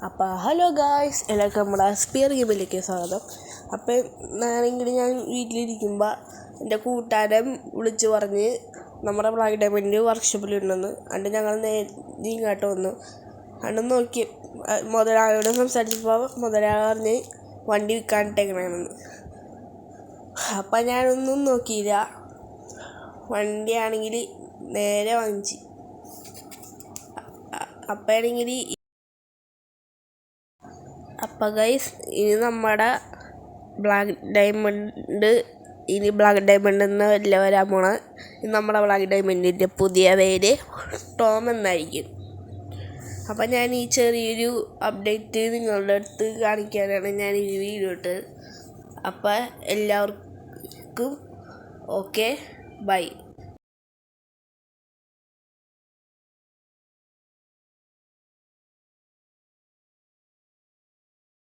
അപ്പോൾ hello guys, എല്ലാവർക്കും നമ്മുടെ സ്പിയർ ഗെയിമിലേക്ക് സ്വാഗതം. അപ്പം ഞാൻ വീട്ടിലിരിക്കുമ്പോൾ എൻ്റെ കൂട്ടുകാരൻ വിളിച്ച് പറഞ്ഞ് നമ്മുടെ ബ്ലാക്ക് ഡയമണ്ട് വർക്ക്ഷോപ്പിലുണ്ടെന്ന്. എന്നിട്ട് ഞങ്ങൾ ഇങ്ങോട്ട് വന്നു. അന്ന് നോക്കി മുതലാളിയോട് സംസാരിച്ചപ്പോൾ മുതലാളി പറഞ്ഞ് വണ്ടി വിൽക്കാനിട്ടേക്കണമെന്ന്. അപ്പം ഞാനൊന്നും നോക്കിയില്ല, വണ്ടിയാണെങ്കിൽ നേരെ വാങ്ങിച്ച്. അപ്പം ഗൈസ്, ഇനി നമ്മുടെ ബ്ലാക്ക് ഡയമണ്ട് എന്ന വല്ല വരാൻ പോണ നമ്മുടെ ബ്ലാക്ക് ഡയമണ്ടിൻ്റെ പുതിയ പേര് ടോം എന്നായിരിക്കും. അപ്പം ഞാൻ ഈ ചെറിയൊരു അപ്ഡേറ്റ് നിങ്ങളുടെ അടുത്ത് കാണിക്കാനാണ് ഞാൻ ഈ വീഡിയോ ഇട്ടത്. അപ്പം എല്ലാവർക്കും ഓക്കെ, ബൈ.